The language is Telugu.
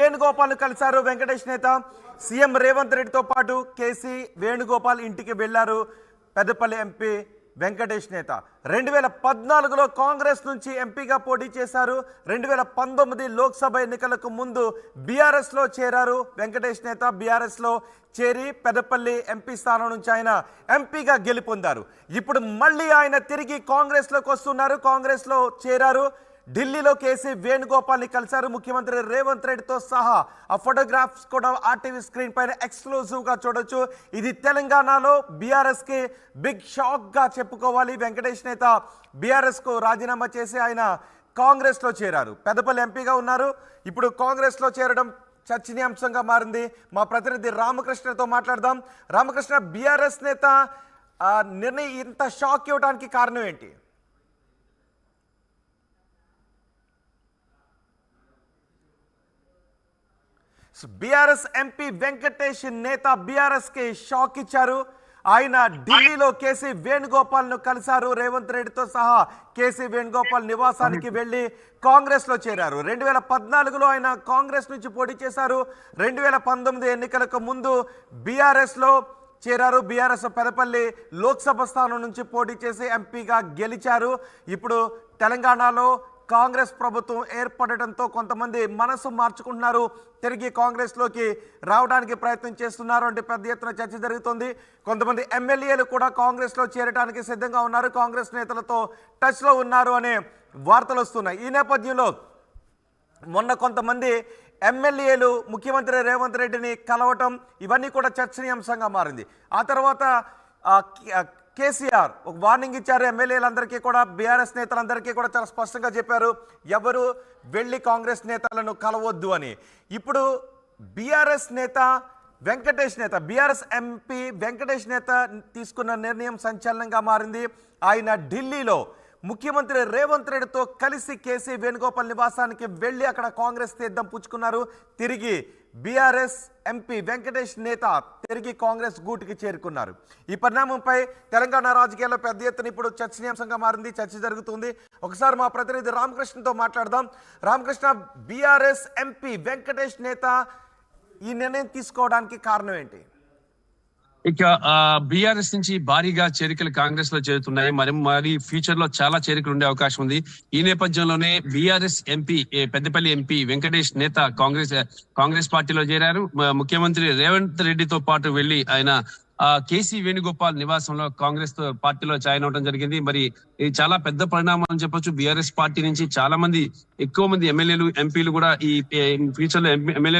వేణుగోపాల్ కలిశారు వెంకటేష్ నేత. సీఎం రేవంత్ రెడ్డితో పాటు కేసీ వేణుగోపాల్ ఇంటికి వెళ్లారు పెద్దపల్లి ఎంపీ వెంకటేష్ నేత. 2014లో కాంగ్రెస్ నుంచి ఎంపీగా పోటీ చేశారు. 2019 లోక్సభ ఎన్నికలకు ముందు బీఆర్ఎస్లో చేరారు వెంకటేష్ నేత. బీఆర్ఎస్లో చేరి పెద్దపల్లి ఎంపీ స్థానం నుంచి ఆయన ఎంపీగా గెలుపొందారు. ఇప్పుడు మళ్ళీ ఆయన తిరిగి కాంగ్రెస్లోకి వస్తున్నారు. కాంగ్రెస్లో చేరారు. ఢిల్లీలో కేసీ వేణుగోపాల్ని కలిశారు ముఖ్యమంత్రి రేవంత్ రెడ్డితో సహా. ఆ ఫోటోగ్రాఫ్స్ కూడా ఆర్టీవీ స్క్రీన్ పైన ఎక్స్క్లూజివ్గా చూడొచ్చు. ఇది తెలంగాణలో బీఆర్ఎస్కి బిగ్ షాక్గా చెప్పుకోవాలి. వెంకటేష్ నేత బీఆర్ఎస్కు రాజీనామా చేసి ఆయన కాంగ్రెస్లో చేరారు. పెద్దపల్లి ఎంపీగా ఉన్నారు. ఇప్పుడు కాంగ్రెస్లో చేరడం చర్చనీయాంశంగా మారింది. మా ప్రతినిధి రామకృష్ణతో మాట్లాడదాం. రామకృష్ణ, బీఆర్ఎస్ నేత నిర్ణయం ఇంత షాక్ ఇవ్వడానికి కారణం ఏంటి? బీఆర్ఎస్ ఎంపీ వెంకటేష్ నేత బీఆర్ఎస్ కి షాక్ ఇచ్చారు. ఆయన ఢిల్లీలో కేసీ వేణుగోపాల్ ను కలిశారు. రేవంత్ రెడ్డితో సహా కేసీ వేణుగోపాల్ నివాసానికి వెళ్లి కాంగ్రెస్ లో చేరారు. 2014లో ఆయన కాంగ్రెస్ నుంచి పోటీ చేశారు. 2019 ఎన్నికలకు ముందు బీఆర్ఎస్ లో చేరారు. బీఆర్ఎస్ పెదపల్లి లోక్సభ స్థానం నుంచి పోటీ చేసి ఎంపీగా గెలిచారు. ఇప్పుడు తెలంగాణలో కాంగ్రెస్ ప్రభుత్వం ఏర్పడటంతో కొంతమంది మనసు మార్చుకుంటున్నారు. తిరిగి కాంగ్రెస్లోకి రావడానికి ప్రయత్నం చేస్తున్నారు అంటే పెద్ద ఎత్తున చర్చ జరుగుతుంది. కొంతమంది ఎమ్మెల్యేలు కూడా కాంగ్రెస్లో చేరడానికి సిద్ధంగా ఉన్నారు. కాంగ్రెస్ నేతలతో టచ్లో ఉన్నారు అనే వార్తలు వస్తున్నాయి. ఈ నేపథ్యంలో మొన్న కొంతమంది ఎమ్మెల్యేలు ముఖ్యమంత్రి రేవంత్ రెడ్డిని కలవటం ఇవన్నీ కూడా చర్చనీయాంశంగా మారింది. ఆ తర్వాత కేసీఆర్ ఒక వార్నింగ్ ఇచ్చారు ఎమ్మెల్యేలందరికీ కూడా. బీఆర్ఎస్ నేతలందరికీ కూడా చాలా స్పష్టంగా చెప్పారు ఎవరు వెళ్ళి కాంగ్రెస్ నేతలను కలవద్దు అని. ఇప్పుడు బీఆర్ఎస్ నేత వెంకటేష్ నేత బీఆర్ఎస్ ఎంపీ వెంకటేష్ నేత తీసుకున్న నిర్ణయం సంచలనంగా మారింది. ఆయన ఢిల్లీలో ముఖ్యమంత్రి రేవంత్ రెడ్డితో కలిసి కేసీ వేణుగోపాల్ నివాసానికి వెళ్ళి అక్కడ కాంగ్రెస్ తీర్థం పుచ్చుకున్నారు. తిరిగి బీఆర్ఎస్ ఎంపీ వెంకటేష్ నేత తిరిగి కాంగ్రెస్ గూటికి చేరుకున్నారు. ఈ పరిణామంపై తెలంగాణ రాజకీయాల్లో పెద్ద ఎత్తున ఇప్పుడు చర్చనీయాంశంగా మారింది. చర్చ జరుగుతుంది. ఒకసారి మా ప్రతినిధి రామకృష్ణతో మాట్లాడదాం. రామకృష్ణ, బీఆర్ఎస్ ఎంపీ వెంకటేష్ నేత ఈ నిర్ణయం తీసుకోవడానికి కారణం ఏంటి? ఇక బీఆర్ఎస్ నుంచి భారీగా చేరికలు కాంగ్రెస్ లో చేరుతున్నాయి. మరి ఫ్యూచర్ లో చాలా చేరికలు ఉండే అవకాశం ఉంది. ఈ నేపథ్యంలోనే BRS MP Peddapalli MP Venkatesh నేత కాంగ్రెస్ పార్టీలో చేరారు. ముఖ్యమంత్రి రేవంత్ రెడ్డితో పాటు వెళ్లి ఆయన కేసీ వేణుగోపాల్ నివాసంలో కాంగ్రెస్ పార్టీలో జాయిన్ అవడం జరిగింది. మరి ఇది చాలా పెద్ద పరిణామం అని చెప్పొచ్చు. బీఆర్ఎస్ పార్టీ నుంచి చాలా మంది ఎక్కువ మంది ఎమ్మెల్యేలు ఎంపీలు కూడా ఈ ఫ్యూచర్ లో ఎమ్మెల్యేలు